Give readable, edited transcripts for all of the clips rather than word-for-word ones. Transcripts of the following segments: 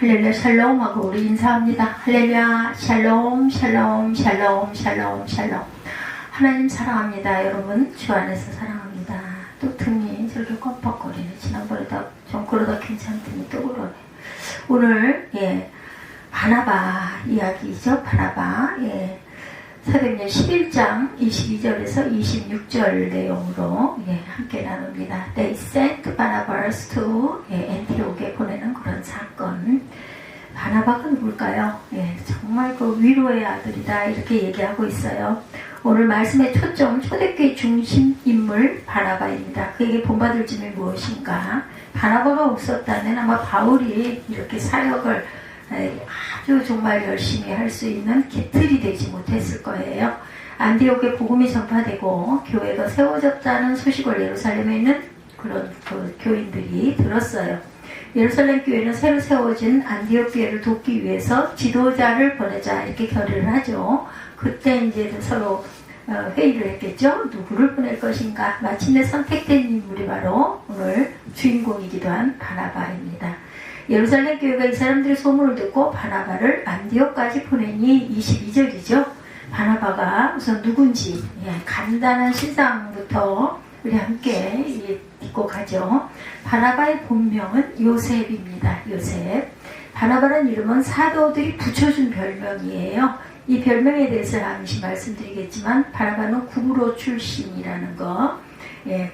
할렐루야 샬롬하고 우리 인사합니다. 할렐루야 샬롬 샬롬 샬롬 샬롬 샬롬. 하나님 사랑합니다. 여러분 주 안에서 사랑합니다. 또 등이 저렇게 껌뻑거리네. 지난번에도 좀 그러다 괜찮더니 또 그러네. 오늘 바나바 이야기죠. 바나바 사도행전 11장 22절에서 26절 내용으로 함께 나눕니다. They sent Barnabas to 엔티옥에 보내는 그런 사건. 바나바가 누굴까요? 정말 그 위로의 아들이다 이렇게 얘기하고 있어요. 오늘 말씀의 초점 초대교회 중심 인물 바나바입니다. 그에게 본받을 점이 무엇인가? 바나바가 없었다면 아마 바울이 이렇게 사역을 아주 정말 열심히 할 수 있는 기틀이 되지 못했을 거예요. 안디옥에 복음이 전파되고 교회가 세워졌다는 소식을 예루살렘에 있는 그런 교인들이 들었어요. 예루살렘 교회는 새로 세워진 안디옥 교회를 돕기 위해서 지도자를 보내자 이렇게 결의를 하죠. 그때 이제 서로 회의를 했겠죠. 누구를 보낼 것인가. 마침내 선택된 인물이 바로 오늘 주인공이기도 한 바나바입니다. 예루살렘 교회가 이 사람들의 소문을 듣고 바나바를 안디옥까지 보내니 22절이죠. 바나바가 우선 누군지 간단한 신상부터 우리 함께 읽고 가죠. 바나바의 본명은 요셉입니다. 요셉. 바나바라는 이름은 사도들이 붙여준 별명이에요. 이 별명에 대해서 잠시 말씀드리겠지만 바나바는 구브로 출신이라는 거.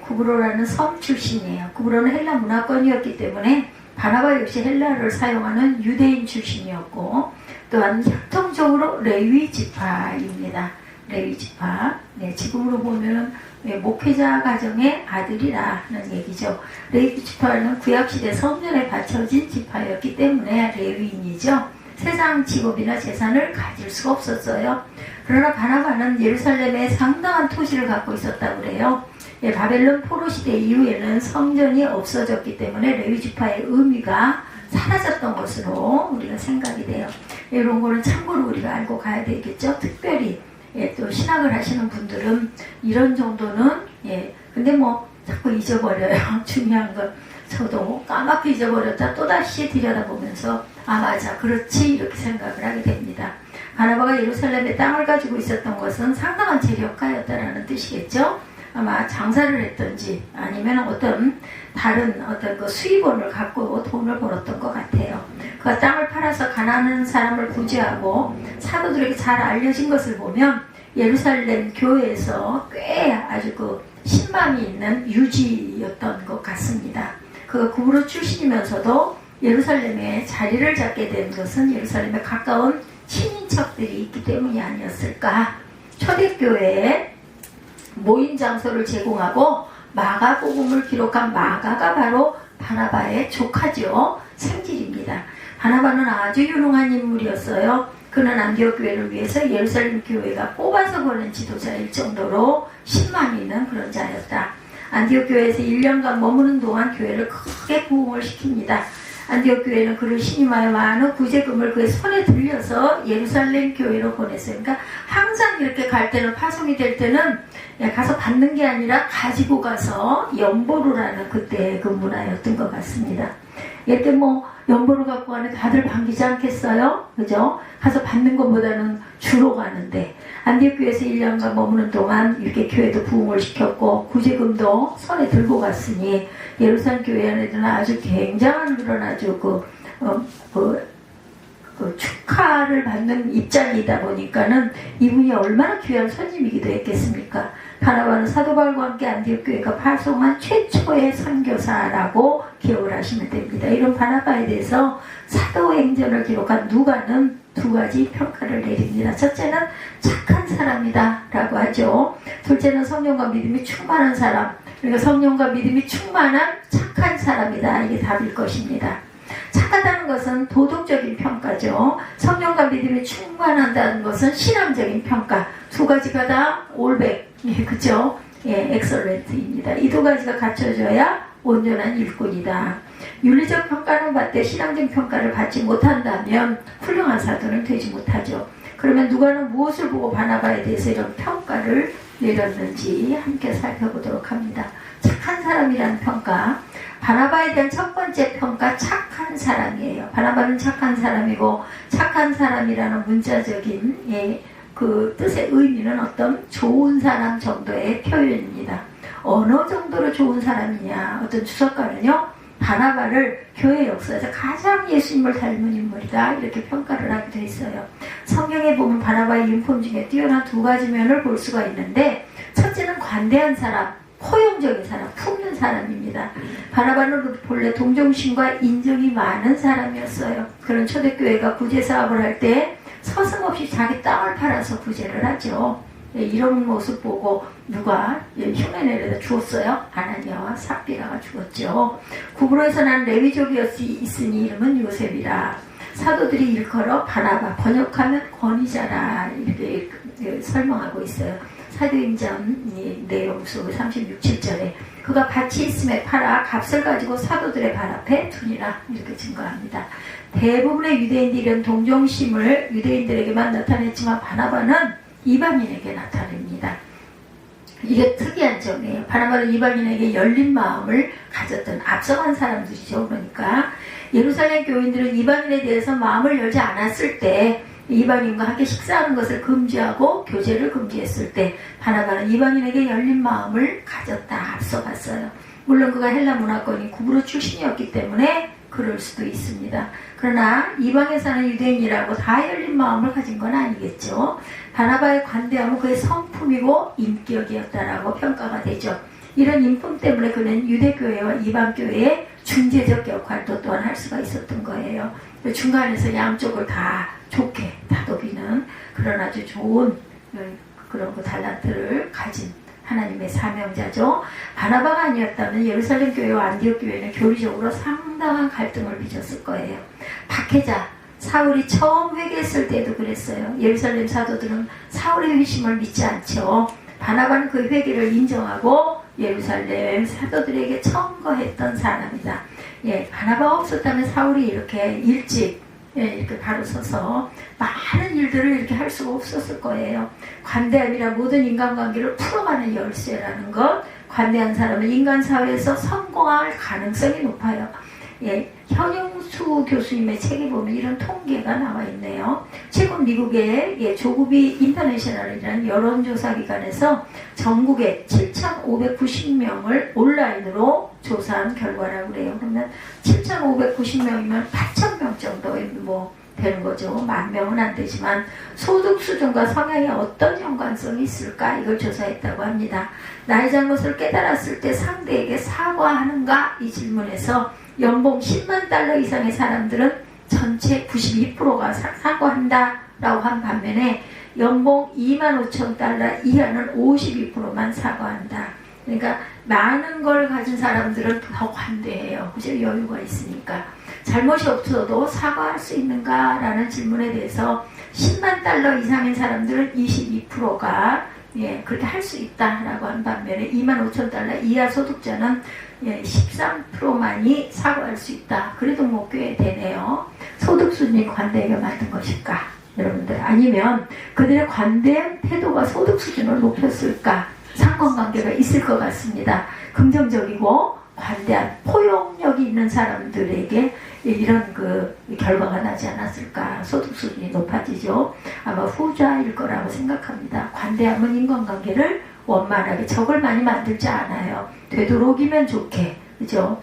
구브로라는 섬 출신이에요. 구브로는 헬라 문화권이었기 때문에 바나바 역시 헬라어를 사용하는 유대인 출신이었고 또한 혈통적으로 레위 지파입니다. 레위 지파. 지금으로 보면 목회자 가정의 아들이라는 얘기죠. 레위 지파는 구약시대 성전에 바쳐진 지파였기 때문에 레위인이죠. 세상 직업이나 재산을 가질 수가 없었어요. 그러나 바나바는 예루살렘에 상당한 토지를 갖고 있었다고 그래요. 바벨론 포로 시대 이후에는 성전이 없어졌기 때문에 레위 지파의 의미가 사라졌던 것으로 우리가 생각이 돼요. 이런 거는 참고로 우리가 알고 가야 되겠죠. 특별히 또 신학을 하시는 분들은 이런 정도는 근데 뭐 자꾸 잊어버려요. 중요한 건 저도 까맣게 잊어버렸다 또다시 들여다보면서 맞아 그렇지 이렇게 생각을 하게 됩니다. 바나바가 예루살렘에 땅을 가지고 있었던 것은 상당한 재력가였다라는 뜻이겠죠. 아마 장사를 했던지 아니면 어떤 다른 그 수입원을 갖고 돈을 벌었던 것 같아요. 그 땅을 팔아서 가난한 사람을 구제하고 사도들에게 잘 알려진 것을 보면 예루살렘 교회에서 꽤 아주 그 신망이 있는 유지였던 것 같습니다. 그가 구브로 출신이면서도 예루살렘에 자리를 잡게 된 것은 예루살렘에 가까운 친인척들이 있기 때문이 아니었을까. 초대교회에 모임 장소를 제공하고 마가복음을 기록한 마가가 바로 바나바의 조카죠. 생질입니다. 바나바는 아주 유능한 인물이었어요. 그는 안디옥 교회를 위해서 예루살렘 교회가 뽑아서 보낸 지도자일 정도로 신망이 있는 그런 자였다. 안디옥 교회에서 1년간 머무는 동안 교회를 크게 부흥을 시킵니다. 안디옥 교회는 그를 신임하여 많은 구제금을 그의 손에 들려서 예루살렘 교회로 보냈어요. 그러니까 항상 이렇게 갈 때는 파송이 될 때는 가서 받는 게 아니라 가지고 가서 연보를 하는 그때 그 문화였던 것 같습니다. 이때 뭐 연보를 갖고 가는 다들 반기지 않겠어요? 그죠? 가서 받는 것보다는 주로 가는데 안디옥 교회에서 1년간 머무는 동안 이렇게 교회도 부흥을 시켰고 구제금도 손에 들고 갔으니 예루살렘 교회 안에는 아주 굉장한 그런 아주 그 축하를 받는 입장이다 보니까는 이분이 얼마나 귀한 손님이기도 했겠습니까? 바나바는 사도 바울과 함께 안디옥 교회가 파송한 최초의 선교사라고 기억을 하시면 됩니다. 이런 바나바에 대해서 사도행전을 기록한 누가는 두 가지 평가를 내립니다. 첫째는 착한 사람이다 라고 하죠. 둘째는 성령과 믿음이 충만한 사람. 그러니까 성령과 믿음이 충만한 착한 사람이다. 이게 답일 것입니다. 착하다는 것은 도덕적인 평가죠. 성령과 믿음이 충만한다는 것은 신앙적인 평가. 두 가지가 다 올백, 그죠? 엑설렌트입니다. 이 두 가지가 갖춰져야 온전한 일꾼이다. 윤리적 평가는 받되 신앙적 평가를 받지 못한다면 훌륭한 사도는 되지 못하죠. 그러면 누가는 무엇을 보고 바나바에 대해서 이런 평가를 내렸는지 함께 살펴보도록 합니다. 착한 사람이라는 평가. 바나바에 대한 첫 번째 평가, 착한 사람이에요. 바나바는 착한 사람이고, 착한 사람이라는 문자적인 그 뜻의 의미는 어떤 좋은 사람 정도의 표현입니다. 어느 정도로 좋은 사람이냐. 어떤 주석가는요, 바나바를 교회 역사에서 가장 예수님을 닮은 인물이다, 이렇게 평가를 하기도 했어요. 성경에 보면 바나바의 인품 중에 뛰어난 두 가지 면을 볼 수가 있는데, 첫째는 관대한 사람, 포용적인 사람, 품는 사람입니다. 바나바는 본래 동정심과 인정이 많은 사람이었어요. 그런 초대교회가 구제 사업을 할 때 서슴없이 자기 땅을 팔아서 구제를 하죠. 이런 모습 보고 누가 흉내내려다 죽었어요? 아나니아와 삽비라가 죽었죠. 구브로에서 난 레위족이었으니 이름은 요셉이라. 사도들이 일컬어 바나바, 번역하면 권위자라, 이렇게 설명하고 있어요. 사도행전 내용 속 36, 7절에 그가 밭이 있음에 팔아 값을 가지고 사도들의 발 앞에 두니라, 이렇게 증거합니다. 대부분의 유대인들이 이런 동정심을 유대인들에게만 나타냈지만 바나바는 이방인에게 나타냅니다. 이게 특이한 점이에요. 바나바는 이방인에게 열린 마음을 가졌던 앞서간 사람들이죠. 그러니까 예루살렘 교인들은 이방인에 대해서 마음을 열지 않았을 때, 이방인과 함께 식사하는 것을 금지하고 교제를 금지했을 때 바나바는 이방인에게 열린 마음을 가졌다, 앞서갔어요. 물론 그가 헬라 문화권인 구브로 출신이었기 때문에 그럴 수도 있습니다. 그러나 이방에 사는 유대인이라고 다 열린 마음을 가진 건 아니겠죠. 바나바의 관대함은 그의 성품이고 인격이었다라고 평가가 되죠. 이런 인품 때문에 그는 유대교회와 이방교회의 중재적 역할도 또한 할 수가 있었던 거예요. 중간에서 양쪽을 다 좋게 다독이는 그런 아주 좋은 그런 달란트를 가진 하나님의 사명자죠. 바나바가 아니었다면 예루살렘 교회와 안디옥 교회는 교리적으로 상당한 갈등을 빚었을 거예요. 박해자 사울이 처음 회개했을 때도 그랬어요. 예루살렘 사도들은 사울의 회심을 믿지 않죠. 바나바는 그 회개를 인정하고 예루살렘 사도들에게 청거했던 사람이다. 바나바가 없었다면 사울이 이렇게 일찍 이렇게 바로 서서 많은 일들을 이렇게 할 수가 없었을 거예요. 관대함이라 모든 인간관계를 풀어가는 열쇠라는 것. 관대한 사람은 인간 사회에서 성공할 가능성이 높아요. 현용수 교수님의 책에 보면 이런 통계가 나와 있네요. 최근 미국의 조구비 인터내셔널이라는 여론조사 기관에서 전국에 7,590명을 온라인으로 조사한 결과라고 그래요. 그러면 7,590명이면 8,000명 정도 되는 거죠. 10,000명은 안 되지만 소득 수준과 성향에 어떤 연관성이 있을까, 이걸 조사했다고 합니다. 나의 잘못을 깨달았을 때 상대에게 사과하는가, 이 질문에서 연봉 10만 달러 이상의 사람들은 전체 92%가 사과한다라고 한 반면에 연봉 2만 5천 달러 이하는 52%만 사과한다. 그러니까 많은 걸 가진 사람들은 더 관대해요. 그죠? 여유가 있으니까. 잘못이 없어도 사과할 수 있는가라는 질문에 대해서 10만 달러 이상인 사람들은 22%가 그렇게 할 수 있다라고 한 반면에 2만 5천 달러 이하 소득자는 13%만이 사과할 수 있다. 그래도 꽤 되네요. 소득 수준이 관대하게 만든 것일까? 여러분들, 아니면 그들의 관대한 태도가 소득 수준을 높였을까? 상관관계가 있을 것 같습니다. 긍정적이고 관대한 포용력이 있는 사람들에게 이런 결과가 나지 않았을까. 소득 수준이 높아지죠. 아마 후자일 거라고 생각합니다. 관대함은 인간관계를 원만하게, 적을 많이 만들지 않아요. 되도록이면 좋게, 그죠?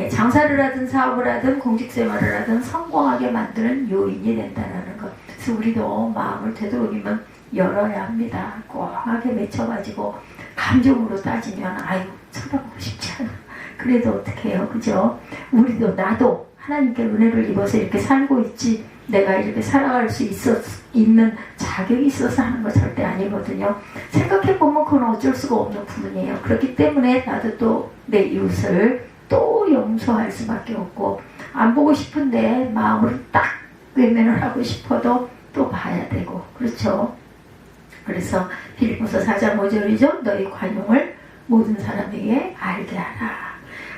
장사를 하든 사업을 하든 공직생활을 하든 성공하게 만드는 요인이 된다는 것. 그래서 우리도 마음을 되도록이면 열어야 합니다. 꽉하게 맺혀가지고 감정으로 따지면 아유 쳐다보고 싶지 않아. 그래도 어떻게 해요, 그죠? 우리도 나도 하나님께 은혜를 입어서 이렇게 살고 있지, 내가 이렇게 살아갈 수 있는 자격이 있어서 하는 거 절대 아니거든요. 생각해보면 그건 어쩔 수가 없는 부분이에요. 그렇기 때문에 나도 또 내 이웃을 또 용서할 수밖에 없고, 안 보고 싶은데 마음으로 딱 외면을 하고 싶어도 또 봐야 되고, 그렇죠? 그래서 빌립보서 4장 5절이죠. 너희 관용을 모든 사람에게 알게 하라.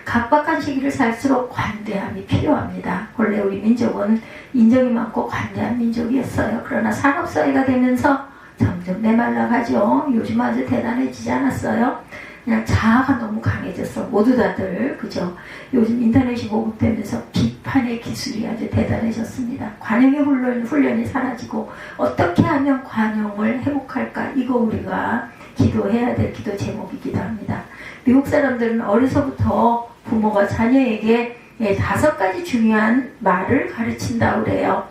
각박한 시기를 살수록 관대함이 필요합니다. 원래 우리 민족은 인정이 많고 관대한 민족이었어요. 그러나 산업사회가 되면서 점점 메말라가죠. 요즘 아주 대단해지지 않았어요? 그냥 자아가 너무 강해졌어. 모두 다들. 그죠? 요즘 인터넷이 보급되면서 비판의 기술이 아주 대단해졌습니다. 관용의 훈련이 사라지고 어떻게 하면 관용을 회복할까? 이거 우리가 기도해야 될 기도 제목이기도 합니다. 미국 사람들은 어려서부터 부모가 자녀에게 5가지 중요한 말을 가르친다고 그래요.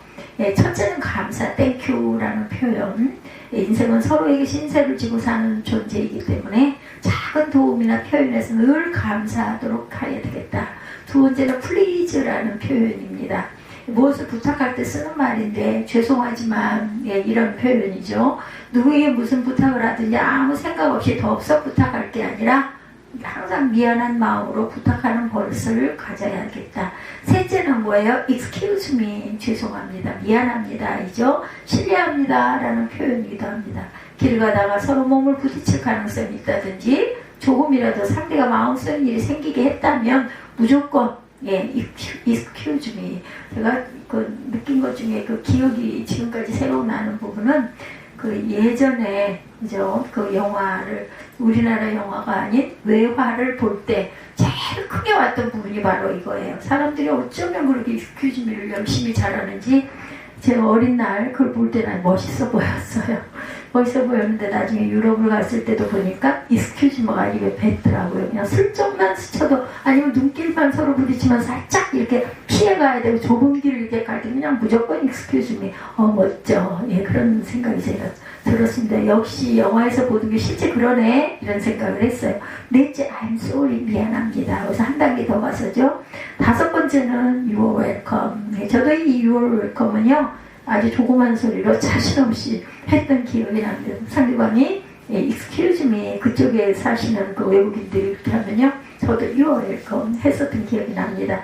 첫째는 감사, 땡큐라는 표현. 인생은 서로에게 신세를 지고 사는 존재이기 때문에 작은 도움이나 표현에서 늘 감사하도록 해야 되겠다. 두 번째는 please라는 표현입니다. 무엇을 부탁할 때 쓰는 말인데 죄송하지만 이런 표현이죠. 누구에게 무슨 부탁을 하든지 아무 생각 없이 덥석 부탁할 게 아니라 항상 미안한 마음으로 부탁하는 버릇을 가져야겠다. 셋째는 뭐예요? excuse me, 죄송합니다, 미안합니다, 이죠. 실례합니다 라는 표현이기도 합니다. 길 가다가 서로 몸을 부딪힐 가능성이 있다든지 조금이라도 상대가 마음 쓰는 일이 생기게 했다면 무조건 excuse me. 제가 느낀 것 중에 기억이 지금까지 새로 나는 부분은 예전에 그 영화를 우리나라 영화가 아닌 외화를 볼 때 제일 크게 왔던 부분이 바로 이거예요. 사람들이 어쩌면 그렇게 excuse me를 열심히 잘하는지 제가 어린 날 그걸 볼 때 난 멋있어 보였어요. 멋있어 보였는데 나중에 유럽을 갔을 때도 보니까 excuse me가 입에 뱉더라고요. 그냥 슬쩍만 스쳐도 아니면 눈길만 서로 부딪히면 살짝 이렇게 피해가야 되고 좁은 길을 이렇게 갈 때 그냥 무조건 excuse me. 멋져. 그런 생각이 제가 들었습니다. 역시 영화에서 보는 게 실제 그러네 이런 생각을 했어요. 넷째, I'm sorry, 미안합니다. 그래서 한 단계 더 가서죠. 5번째는 you are welcome. 저도 이 you are welcome은요 아주 조그만 소리로 자신 없이 했던 기억이 납니다. 상대방이 excuse me 그쪽에 사시는 그 외국인들이 이렇게 하면요 저도 you are welcome 했었던 기억이 납니다.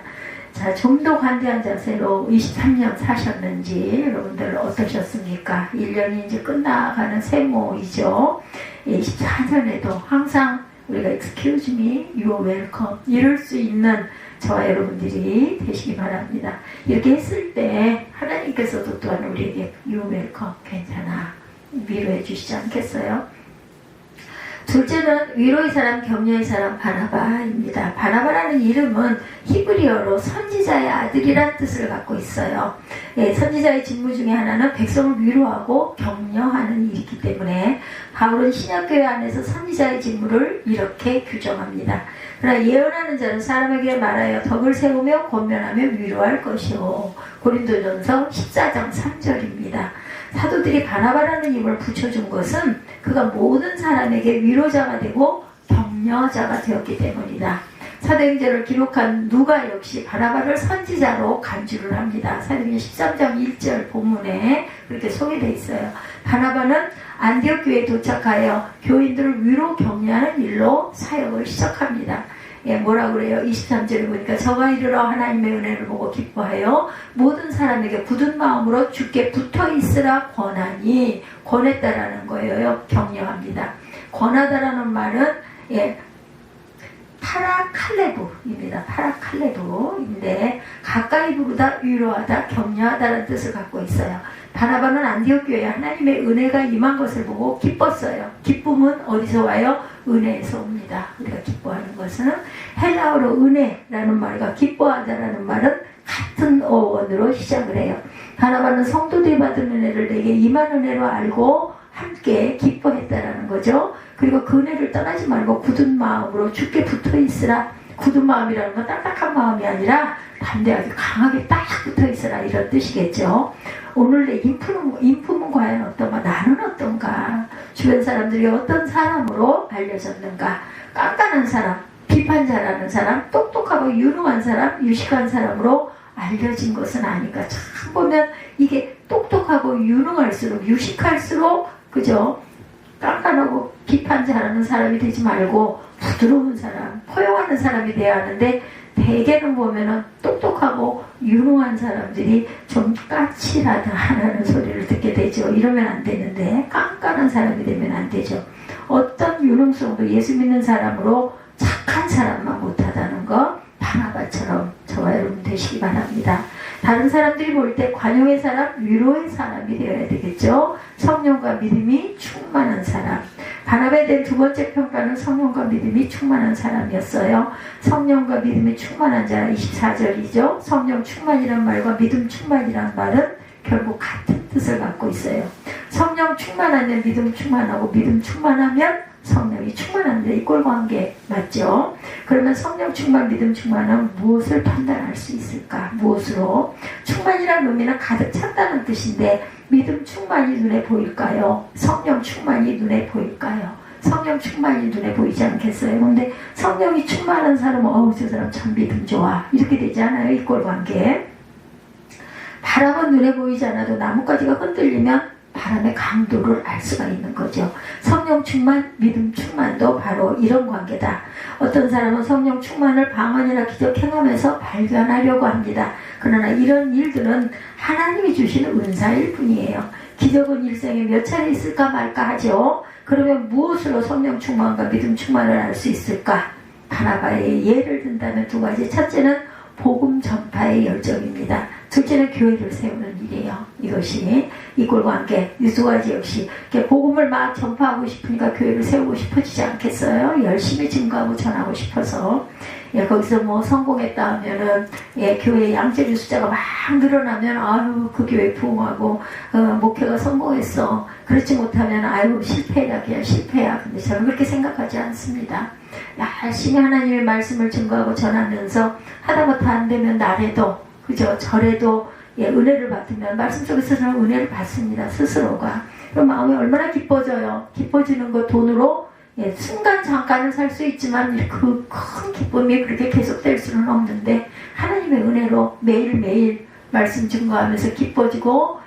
자, 좀 더 관대한 자세로 23년 사셨는지 여러분들 어떠셨습니까? 1년이 이제 끝나가는 세모이죠. 24년에도 항상 우리가 excuse me, you are welcome 이럴 수 있는 저와 여러분들이 되시기 바랍니다. 이렇게 했을 때 하나님께서도 또한 우리에게 you are welcome, 괜찮아 위로해 주시지 않겠어요? 둘째는 위로의 사람, 격려의 사람 바나바입니다. 바나바라는 이름은 히브리어로 선지자의 아들이라는 뜻을 갖고 있어요. 선지자의 직무 중에 하나는 백성을 위로하고 격려하는 일이기 때문에 바울은 신약교회 안에서 선지자의 직무를 이렇게 규정합니다. 그러나 예언하는 자는 사람에게 말하여 덕을 세우며 권면하며 위로할 것이요. 고린도전서 14장 3절입니다. 사도들이 바나바라는 이름을 붙여준 것은 그가 모든 사람에게 위로자가 되고 격려자가 되었기 때문이다. 사도행전을 기록한 누가 역시 바나바를 선지자로 간주를 합니다. 사도행전 13장 1절 본문에 그렇게 소개되어 있어요. 바나바는 안디옥 교회에 도착하여 교인들을 위로 격려하는 일로 사역을 시작합니다. 뭐라 그래요? 23절에 보니까 저가 이르러 하나님의 은혜를 보고 기뻐하여 모든 사람에게 굳은 마음으로 주께 붙어 있으라 권하니, 권했다라는 거예요. 격려합니다. 권하다라는 말은 파라칼레브입니다. 파라칼레브인데 가까이 부르다, 위로하다, 격려하다라는 뜻을 갖고 있어요. 바나바는 안디옥 교회에 하나님의 은혜가 임한 것을 보고 기뻤어요. 기쁨은 어디서 와요? 은혜에서 옵니다. 우리가 기뻐하는 것은 헬라어로 은혜라는 말과 기뻐하다라는 말은 같은 어원으로 시작을 해요. 바나바는 성도들이 받은 은혜를 내게 임한 은혜로 알고 함께 기뻐했다라는 거죠. 그리고 그 은혜를 떠나지 말고 굳은 마음으로 주께 붙어 있으라. 굳은 마음이라는 건 딱딱한 마음이 아니라 담대하게 강하게 딱 붙어 있으라 이런 뜻이겠죠. 오늘 내 인품은 과연 어떤가? 나는 어떤가? 주변 사람들이 어떤 사람으로 알려졌는가? 깐깐한 사람, 비판 잘하는 사람, 똑똑하고 유능한 사람, 유식한 사람으로 알려진 것은 아닌가? 참 보면 이게 똑똑하고 유능할수록, 유식할수록 그죠? 깐깐하고 비판 잘하는 사람이 되지 말고 부드러운 사람, 포용하는 사람이 돼야 하는데 대개는 보면은 똑똑하고 유능한 사람들이 좀 까칠하다라는 소리를 듣게 되죠. 이러면 안 되는데 깐깐한 사람이 되면 안 되죠. 어떤 유능성도 예수 믿는 사람으로 착한 사람만 못하다는 거 바나바처럼 저와 여러분 되시기 바랍니다. 다른 사람들이 볼 때 관용의 사람, 위로의 사람이 되어야 되겠죠. 성령과 믿음이 충만한 사람. 바나바에 대한 두 번째 평가는 성령과 믿음이 충만한 사람이었어요. 성령과 믿음이 충만한 자 24절이죠. 성령 충만이란 말과 믿음 충만이란 말은 결국 같은 뜻을 갖고 있어요. 성령 충만하면 믿음 충만하고 믿음 충만하면 성령이 충만합니다. 이 꼴관계 맞죠? 그러면 성령 충만, 믿음 충만은 무엇을 판단할 수 있을까? 무엇으로? 충만이라는 의미는 가득 찼다는 뜻인데 믿음 충만이 눈에 보일까요? 성령 충만이 눈에 보일까요? 성령 충만이 눈에 보이지 않겠어요? 근데 성령이 충만한 사람은 어우 저 사람 참 믿음 좋아 이렇게 되지 않아요? 이 꼴관계. 바람은 눈에 보이지 않아도 나뭇가지가 흔들리면 바람의 강도를 알 수가 있는 거죠. 성령 충만, 믿음 충만도 바로 이런 관계다. 어떤 사람은 성령 충만을 방언이나 기적 행함에서 발견하려고 합니다. 그러나 이런 일들은 하나님이 주시는 은사일 뿐이에요. 기적은 일생에 몇 차례 있을까 말까 하죠. 그러면 무엇으로 성령 충만과 믿음 충만을 알 수 있을까? 바나바의 예를 든다면 두 가지. 첫째는 복음 전파의 열정입니다. 둘째는 교회를 세우는 일이에요. 이것이 이꼴과 함께 이 두 가지 역시 복음을 막 전파하고 싶으니까 교회를 세우고 싶어지지 않겠어요? 열심히 증거하고 전하고 싶어서. 거기서 뭐 성공했다 하면은 교회 양재주 숫자가 막 늘어나면 아유 그 교회 부흥하고 목회가 성공했어. 그렇지 못하면 아유 실패야 그냥 실패야. 근데 저는 그렇게 생각하지 않습니다. 열심히 하나님의 말씀을 증거하고 전하면서 하다못해 안 되면 날에도 그죠? 절에도 은혜를 받으면 말씀 속에서는 은혜를 받습니다. 스스로가. 그럼 마음이 얼마나 기뻐져요. 기뻐지는 거 돈으로 순간 잠깐은 살 수 있지만 그 큰 기쁨이 그렇게 계속될 수는 없는데 하나님의 은혜로 매일매일 말씀 증거하면서 기뻐지고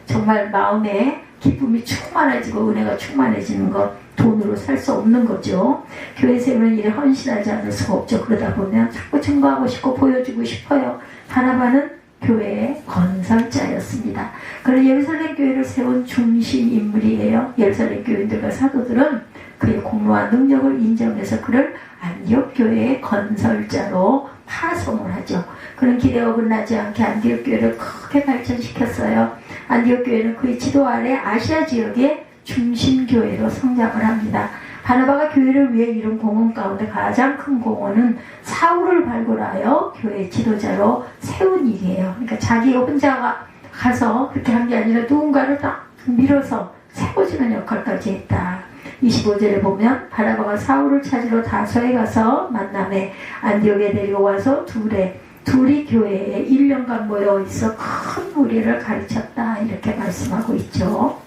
정말 마음에 기쁨이 충만해지고 은혜가 충만해지는 것 돈으로 살 수 없는 거죠. 교회 세우는 일에 헌신하지 않을 수가 없죠. 그러다 보면 자꾸 증거하고 싶고 보여주고 싶어요. 바나바는 교회의 건설자였습니다. 그런 예루살렘 교회를 세운 중심 인물이에요. 예루살렘 교인들과 사도들은 그의 공로와 능력을 인정해서 그를 안디옥 교회의 건설자로 파송을 하죠. 그는 기대가 끝나지 않게 안디옥 교회를 크게 발전시켰어요. 안디옥 교회는 그의 지도 아래 아시아 지역의 중심 교회로 성장을 합니다. 바나바가 교회를 위해 이룬 공헌 가운데 가장 큰 공헌은 사울을 발굴하여 교회 지도자로 세운 일이에요. 그러니까 자기가 혼자가 가서 그렇게 한 게 아니라 누군가를 딱 밀어서 세워주는 역할까지 했다. 25절에 보면 바나바가 사울을 찾으러 다소에 가서 만남에 안디옥에 데리고 와서 둘이 교회에 1년간 모여 있어 큰 무리를 가르쳤다. 이렇게 말씀하고 있죠.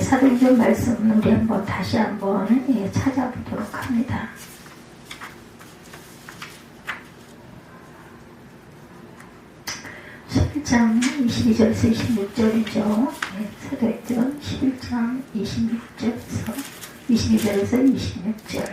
사도행전 말씀 우리 다시 한번 찾아보도록 합니다. (11장) 22절에서 26절이죠. 사도행전 11장 26절에서 22절에서 26절.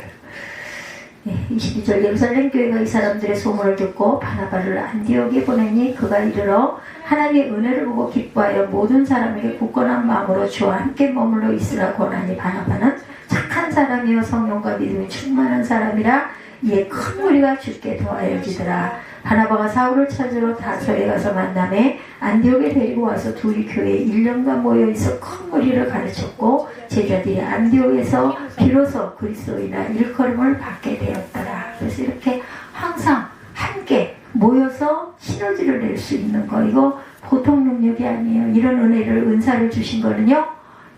22절 예루살렘 교회가 이 사람들의 소문을 듣고 바나바를 안디옥에 보내니 그가 이르러 하나님의 은혜를 보고 기뻐하여 모든 사람에게 굳건한 마음으로 주와 함께 머물러 있으라 권하니 바나바는 착한 사람이요 성령과 믿음이 충만한 사람이라 이에 큰 무리가 주께 도하여지더라. 바나바가 사울을 찾으러 다소에 가서 만남에 안디옥에 데리고 와서 둘이 교회에 1년간 모여있어 큰 무리를 가르쳤고 제자들이 안디옥에서 비로소 그리스도인의 일컬음을 받게 되었더라. 그래서 이렇게 항상 함께 모여서 시너지를 낼 수 있는 거 이거 보통 능력이 아니에요. 이런 은사를 주신 거는요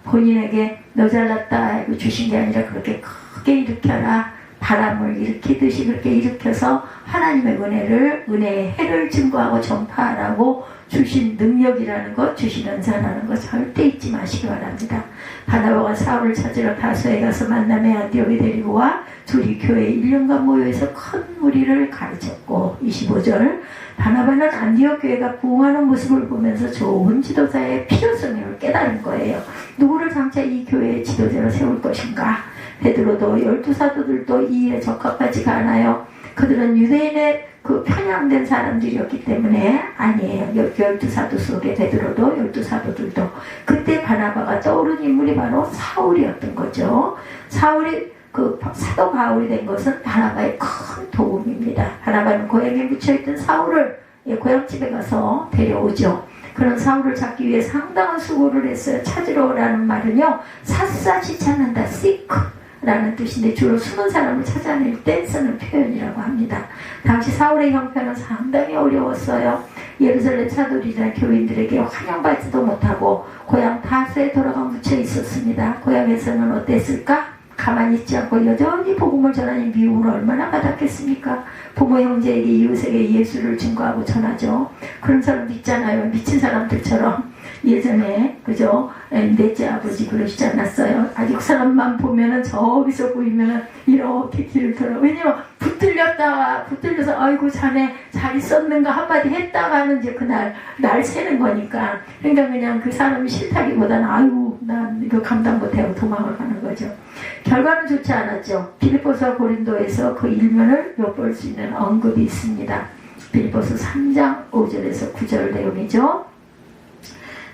본인에게 너 잘났다 주신 게 아니라 그렇게 크게 일으켜라. 바람을 일으키듯이 그렇게 일으켜서 하나님의 은혜의 해를 증거하고 전파하라고 주신 능력이라는 것, 주신 은사라는 것 절대 잊지 마시기 바랍니다. 바나바가 사울을 찾으러 다소에 가서 만남에 안디옥에 데리고 와 둘이 교회에 1년간 모여서 큰 무리를 가르쳤고 25절 바나바는 안디옥 교회가 부흥하는 모습을 보면서 좋은 지도자의 필요성을 깨달은 거예요. 누구를 장차 이 교회의 지도자로 세울 것인가? 베드로도 12사도들도 이 일에 적합하지가 않아요. 그들은 유대인의 그 편향된 사람들이었기 때문에 아니에요. 12사도 속에 베드로도 12사도들도 그때 바나바가 떠오른 인물이 바로 사울이었던 거죠. 사울이 그 사도 바울이 된 것은 바나바의 큰 도움입니다. 바나바는 고향에 묻혀있던 사울을 고향집에 가서 데려오죠. 그런 사울을 찾기 위해 상당한 수고를 했어요. 찾으러 오라는 말은요, 샅샅이 찾는다, seek라는 뜻인데 주로 숨은 사람을 찾아낼 때 쓰는 표현이라고 합니다. 당시 사울의 형편은 상당히 어려웠어요. 예루살렘 사도들이나 교인들에게 환영받지도 못하고 고향 다스에 돌아가 묻혀 있었습니다. 고향에서는 어땠을까? 가만히 있지 않고 여전히 복음을 전하니 미움을 얼마나 받았겠습니까? 부모 형제에게 이웃에게 예수를 증거하고 전하죠. 그런 사람도 있잖아요. 미친 사람들처럼. 예전에 그죠? 넷째 아버지 그러시지 않았어요? 아직 사람만 보면은 저기서 보이면은 이렇게 길을 돌아. 왜냐면 붙들려서 아이고 자네 잘 있었는가 한마디 했다가는 이제 그날 날 새는 거니까. 그러니까 그냥 그 사람이 싫다기보다는 아이고 난 이거 감당 못해요. 도망을 가는 거죠. 결과는 좋지 않았죠. 빌립보서와 고린도에서 그 일면을 엿볼 수 있는 언급이 있습니다. 빌립보서 3장 5절에서 9절 내용이죠.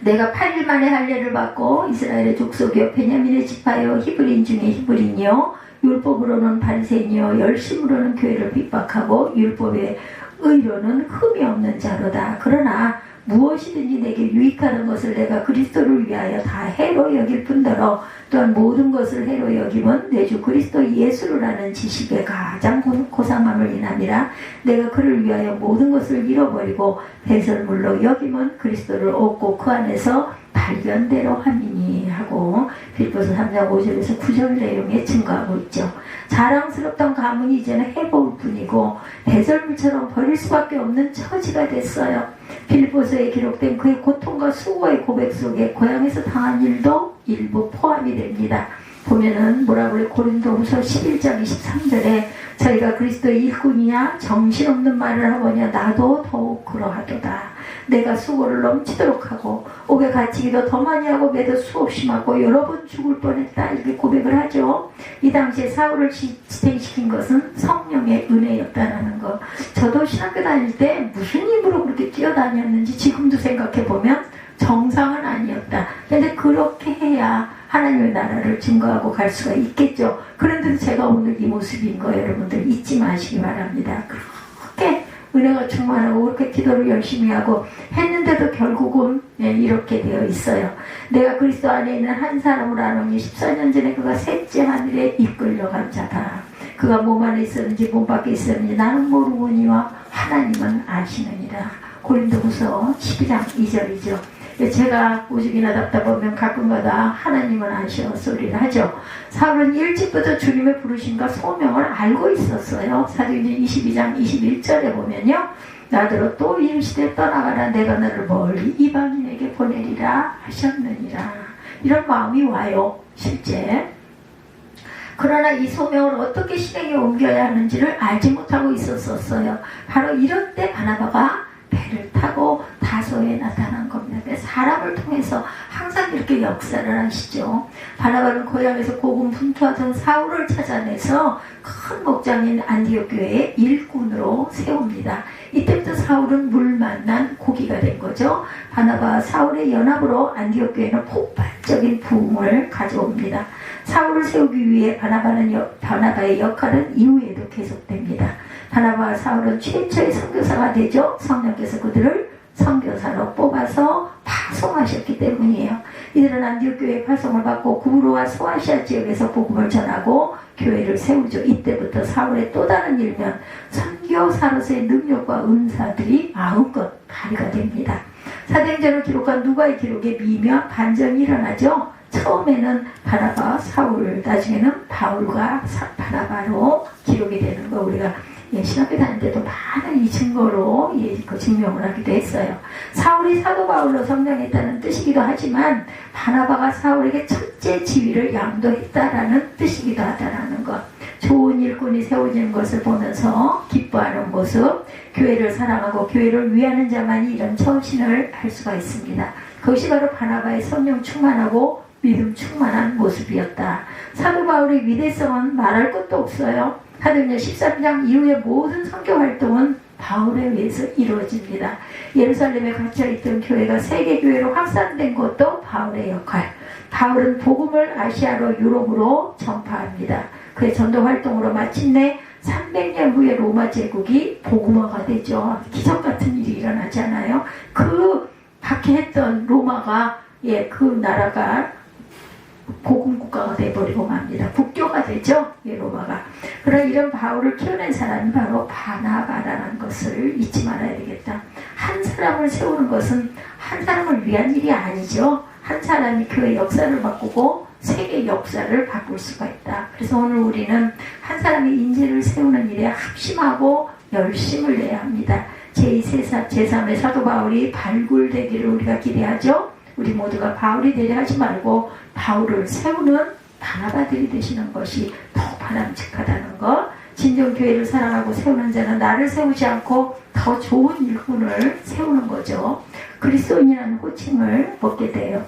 내가 8일 만에 할례를 받고 이스라엘의 족속이요 베냐민의 지파요 히브리인 중에 히브리인이요 율법으로는 바리새인이요 열심으로는 교회를 핍박하고 율법의 의로는 흠이 없는 자로다. 그러나 무엇이든지 내게 유익하는 것을 내가 그리스도를 위하여 다 해로 여길 뿐더러 또한 모든 것을 해로 여김은 내 주 그리스도 예수를 아는 지식에 가장 고상함을 인함이라. 내가 그를 위하여 모든 것을 잃어버리고 배설물로 여김은 그리스도를 얻고 그 안에서 발견대로 함이니 하고 빌립보서 3장 5절에서 9절 내용에 증거하고 있죠. 자랑스럽던 가문이 이제는 해볼 뿐이고 배설물처럼 버릴 수밖에 없는 처지가 됐어요. 빌립보서에 기록된 그의 고통과 수고의 고백 속에 고향에서 당한 일도 일부 포함이 됩니다. 보면은 뭐라고 그래? 고린도후서 11장 23절에 저희가 그리스도의 일꾼이냐 정신없는 말을 하거냐 나도 더욱 그러하도다. 내가 수고를 넘치도록 하고 옥에 갇히기도 더 많이 하고 매도 수없이 맞고 여러 번 죽을 뻔했다. 이렇게 고백을 하죠. 이 당시에 사울을 지탱시킨 것은 성령의 은혜였다라는 것. 저도 신학교 다닐 때 무슨 힘으로 그렇게 뛰어다녔는지 지금도 생각해보면 정상은 아니었다. 근데 그렇게 해야 하나님의 나라를 증거하고 갈 수가 있겠죠. 그런데도 제가 오늘 이 모습인 거 여러분들 잊지 마시기 바랍니다. 그렇게 은혜가 충만하고 그렇게 기도를 열심히 하고 했는데도 결국은 이렇게 되어 있어요. 내가 그리스도 안에 있는 한 사람을 아노니 14년 전에 그가 셋째 하늘에 이끌려간 자다. 그가 몸 안에 있었는지 몸 밖에 있었는지 나는 모르거니와 하나님은 아시느니라. 고린도후서 12장 2절이죠. 제가 오죽이나 답답하면 가끔가다 하나님은 아시오 소리를 하죠. 사울은 일찍부터 주님의 부르심과 소명을 알고 있었어요. 사도행전 22장 21절에 보면요. 나더러 또 이르시되 떠나가라 내가 너를 멀리 이방인에게 보내리라 하셨느니라. 이런 마음이 와요. 실제. 그러나 이 소명을 어떻게 실행에 옮겨야 하는지를 알지 못하고 있었어요. 바로 이런 때 바나바가 배를 타고 다소에 나타난 겁니다. 사람을 통해서 항상 이렇게 역사를 하시죠. 바나바는 고향에서 고군분투하던 사울을 찾아내서 큰 목장인 안디옥 교회의 일꾼으로 세웁니다. 이때부터 사울은 물 만난 고기가 된 거죠. 바나바와 사울의 연합으로 안디옥 교회는 폭발적인 부흥을 가져옵니다. 사울을 세우기 위해 바나바의 역할은 이후에도 계속됩니다. 바나바와 사울은 최초의 선교사가 되죠. 성령께서 그들을 선교사로 뽑아서 파송하셨기 때문이에요. 이들은 안디옥 교회의 파송을 받고 구브로와 소아시아 지역에서 복음을 전하고 교회를 세우죠. 이때부터 사울의 또 다른 일면 선교사로서의 능력과 은사들이 마음껏 발휘가 됩니다. 사도행전을 기록한 누가의 기록에 미묘한 반전이 일어나죠. 처음에는 바나바, 사울, 나중에는 바울과 바나바로 기록이 되는 거 우리가 신학교 다닐 때도 많은 이 증거로 그 증명을 하기도 했어요. 사울이 사도 바울로 성장했다는 뜻이기도 하지만 바나바가 사울에게 첫째 지위를 양도했다라는 뜻이기도 하다라는 것. 좋은 일꾼이 세워지는 것을 보면서 기뻐하는 모습, 교회를 사랑하고 교회를 위하는 자만이 이런 처신을 할 수가 있습니다. 그것이 바로 바나바의 성령 충만하고 믿음 충만한 모습이었다. 사도 바울의 위대성은 말할 것도 없어요. 사도행전 13장 이후의 모든 선교 활동은 바울에 의해서 이루어집니다. 예루살렘에 갇혀있던 교회가 세계교회로 확산된 것도 바울의 역할. 바울은 복음을 아시아로 유럽으로 전파합니다. 그의 전도 활동으로 마침내 300년 후에 로마 제국이 복음화가 되죠. 기적 같은 일이 일어나잖아요. 그 박해했던 로마가 그 나라가 복음 국가가 돼버리고 맙니다. 국교가 되죠. 로마가. 그러나 이런 바울을 키워낸 사람이 바로 바나바라는 것을 잊지 말아야 되겠다. 한 사람을 세우는 것은 한 사람을 위한 일이 아니죠. 한 사람이 교회 역사를 바꾸고 세계 역사를 바꿀 수가 있다. 그래서 오늘 우리는 한 사람의 인재를 세우는 일에 합심하고 열심을 내야 합니다. 제2, 제3의 사도 바울이 발굴되기를 우리가 기대하죠. 우리 모두가 바울이 되려 하지 말고 바울을 세우는 바나바들이 되시는 것이 더 바람직하다는 것. 진정 교회를 사랑하고 세우는 자는 나를 세우지 않고 더 좋은 일꾼을 세우는 거죠. 그리스도인이라는 호칭을 얻게 돼요.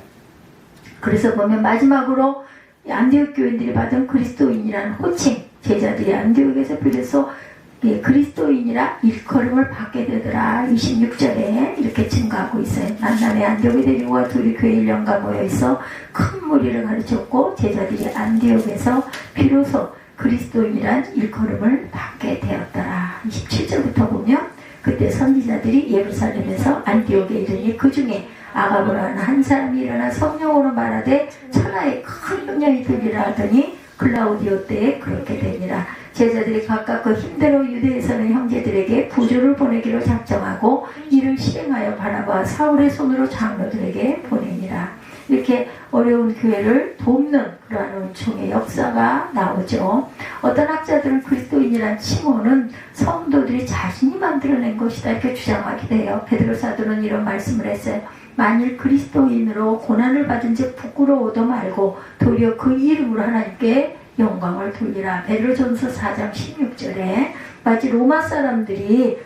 그래서 보면 마지막으로 안디옥 교인들이 받은 그리스도인이라는 호칭, 제자들이 안디옥에서 비로소 그리스도인이라 일컬음을 받게 되더라. 26절에 이렇게 증가하고 있어요. 만남에 안디옥의 대중과 둘이 교회 1년간 모여있어 큰 무리를 가르쳤고 제자들이 안디옥에서 비로소 그리스도인이란 일컬음을 받게 되었더라. 27절부터 보면 그때 선지자들이 예루살렘에서 안디옥에 이르니 그 중에 아가보라는 한 사람이 일어나 성령으로 말하되 천하에 큰 음량이 들리라 하더니 글라우디오 때에 그렇게 되니라. 제자들이 각각 그 힘대로 유대에서는 형제들에게 부조를 보내기로 작정하고 이를 실행하여 바나바와 사울의 손으로 장로들에게 보내니라. 이렇게 어려운 교회를 돕는 그러한 은총의 역사가 나오죠. 어떤 학자들은 그리스도인이란 칭호는 성도들이 자신이 만들어낸 것이다 이렇게 주장하기도 해요. 베드로 사도는 이런 말씀을 했어요. 만일 그리스도인으로 고난을 받은 즉 부끄러워도 말고 도리어 그 이름으로 하나님께 영광을 돌리라. 베드로전서 4장 16절에 마치 로마 사람들이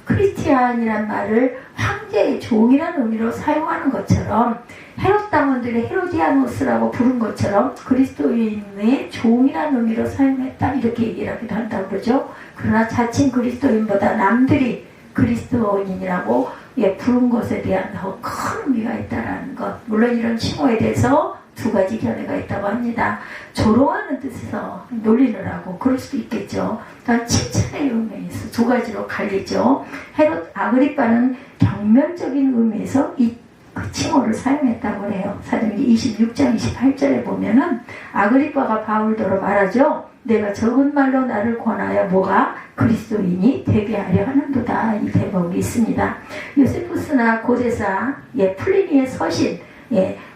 크리스티안이란 말을 황제의 종이라는 의미로 사용하는 것처럼 헤롯 당원들의 헤로디아노스라고 부른 것처럼 그리스도인의 종이라는 의미로 사용했다 이렇게 얘기를 하기도 한다고 그러죠. 그러나 자칭 그리스도인보다 남들이 그리스도인이라고 부른 것에 대한 더 큰 의미가 있다는 것. 물론 이런 칭호에 대해서 두 가지 견해가 있다고 합니다. 조롱하는 뜻에서 놀리느라고 그럴 수도 있겠죠. 또 칭찬의 의미에서 두 가지로 갈리죠. 헤롯 아그리빠는 경멸적인 의미에서 그 칭호를 사용했다고 해요. 사도행전 26장 28절에 보면은 아그리빠가 바울더러 말하죠. 내가 적은 말로 나를 권하여 뭐가 그리스도인이 되게 하려 하는도다. 이 대목이 있습니다. 요세푸스나 고대사 플리니의 서신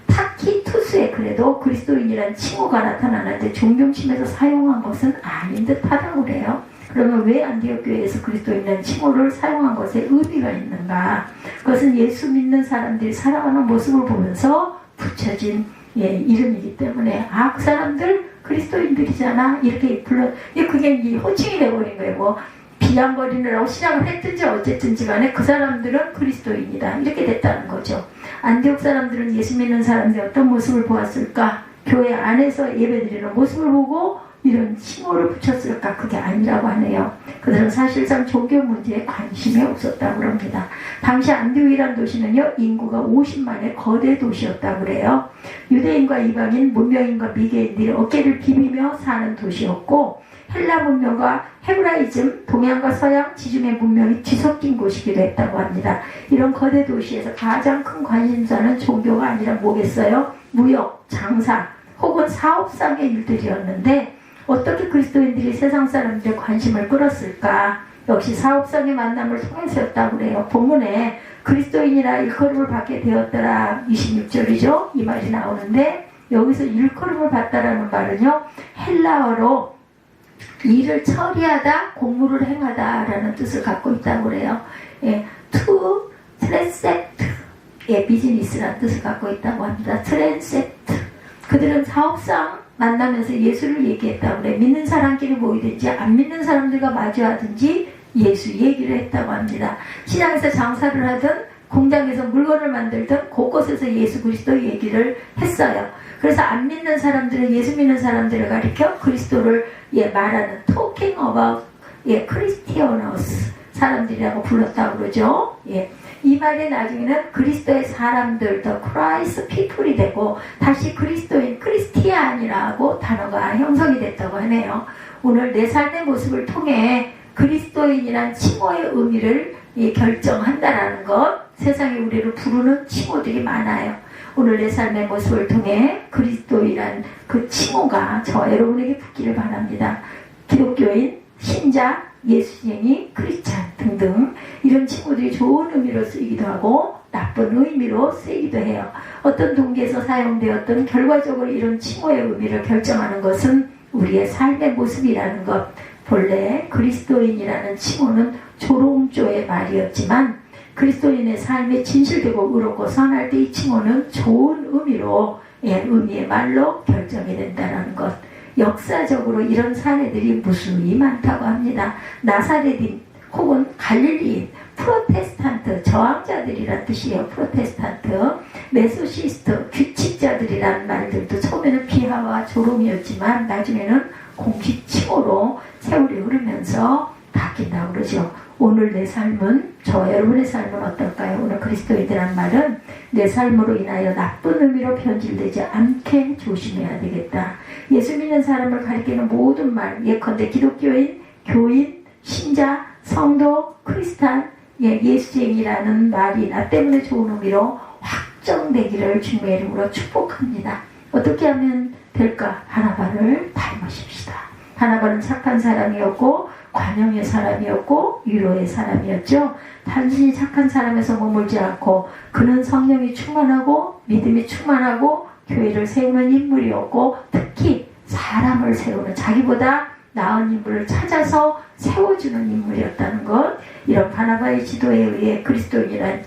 타키투스에 그래도 그리스도인이라는 칭호가 나타나는데 존경심에서 사용한 것은 아닌 듯하다고 그래요. 그러면 왜 안디옥 교회에서 그리스도인이라는 칭호를 사용한 것에 의미가 있는가? 그것은 예수 믿는 사람들이 살아가는 모습을 보면서 붙여진 이름이기 때문에 그 사람들 그리스도인들이잖아 이렇게 불러 그게 이 호칭이 되어버린 거예요. 뭐 비양거리느라고 시작을 했든지 어쨌든지 간에 그 사람들은 그리스도인이다 이렇게 됐다는 거죠. 안디옥 사람들은 예수 믿는 사람들이 어떤 모습을 보았을까? 교회 안에서 예배드리는 모습을 보고 이런 칭호를 붙였을까? 그게 아니라고 하네요. 그들은 사실상 종교 문제에 관심이 없었다고 합니다. 당시 안디옥이라는 도시는요 인구가 50만의 거대 도시였다고 그래요. 유대인과 이방인, 문명인과 미개인들이 어깨를 비비며 사는 도시였고 헬라 문명과 헤브라이즘, 동양과 서양, 지중해 문명이 뒤섞인 곳이기도 했다고 합니다. 이런 거대 도시에서 가장 큰 관심사는 종교가 아니라 뭐겠어요? 무역, 장사, 혹은 사업상의 일들이었는데 어떻게 그리스도인들이 세상 사람들의 관심을 끌었을까? 역시 사업상의 만남을 통해서였다고 그래요. 본문에 그리스도인이라 일컬음을 받게 되었더라 26절이죠. 이 말이 나오는데 여기서 일컬음을 받다라는 말은요 헬라어로 일을 처리하다, 공무를 행하다라는 뜻을 갖고 있다고 그래요. to transact, 비즈니스라는 뜻을 갖고 있다고 합니다. transact. 그들은 사업상 만나면서 예수를 얘기했다고 그래. 믿는 사람끼리 모이든지 안 믿는 사람들과 마주하든지 예수 얘기를 했다고 합니다. 시장에서 장사를 하든 공장에서 물건을 만들든 곳곳에서 예수 그리스도 얘기를 했어요. 그래서 안 믿는 사람들은 예수 믿는 사람들을 가리켜 그리스도를 말하는 talking about Christians 사람들이라고 불렀다고 그러죠. 이 말이 나중에는 그리스도의 사람들, the Christ people이 되고 다시 그리스도인, 크리스티안이라고 단어가 형성이 됐다고 하네요. 오늘 내 삶의 모습을 통해 그리스도인이란 칭호의 의미를 결정한다라는 것. 세상에 우리를 부르는 칭호들이 많아요. 오늘 내 삶의 모습을 통해 그리스도인이란 그 칭호가 저 여러분에게 붙기를 바랍니다. 기독교인, 신자, 예수쟁이, 크리스찬 등등 이런 칭호들이 좋은 의미로 쓰이기도 하고 나쁜 의미로 쓰이기도 해요. 어떤 동기에서 사용되었던 결과적으로 이런 칭호의 의미를 결정하는 것은 우리의 삶의 모습이라는 것. 본래 그리스도인이라는 칭호는 조롱조의 말이었지만 그리스도인의 삶에 진실되고 의롭고 선할 때 이 칭호는 좋은 의미로 의미의 말로 결정이 된다는 것. 역사적으로 이런 사례들이 무수히 많다고 합니다. 나사렛인 혹은 갈릴리인, 프로테스탄트, 저항자들이란 뜻이에요. 프로테스탄트, 메소시스트, 규칙자들이라는 말들도 처음에는 비하와 조롱이었지만 나중에는 공식 칭호로 세월이 흐르면서 바뀐다고 그러죠. 오늘 내 삶은, 저 여러분의 삶은 어떨까요? 오늘 그리스도인이라는 말은 내 삶으로 인하여 나쁜 의미로 변질되지 않게 조심해야 되겠다. 예수 믿는 사람을 가리키는 모든 말, 예컨대 기독교인, 교인, 신자, 성도, 크리스탄, 예수쟁이라는 말이 나 때문에 좋은 의미로 확정되기를 주님의 이름으로 축복합니다. 어떻게 하면 될까? 바나바를 닮으십시다. 바나바는 착한 사람이었고 관용의 사람이었고 위로의 사람이었죠. 단순히 착한 사람에서 머물지 않고 그는 성령이 충만하고 믿음이 충만하고 교회를 세우는 인물이었고 특히 사람을 세우는 자기보다 나은 인물을 찾아서 세워주는 인물이었다는 것. 이런 바나바의 지도에 의해 그리스도인이라는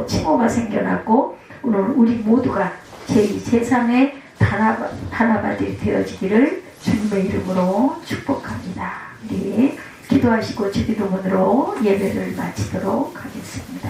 칭호가 생겨났고 오늘 우리 모두가 제2, 제3의 바나바들이 되어지기를 주님의 이름으로 축복합니다. 우리 기도하시고 주기도문으로 예배를 마치도록 하겠습니다.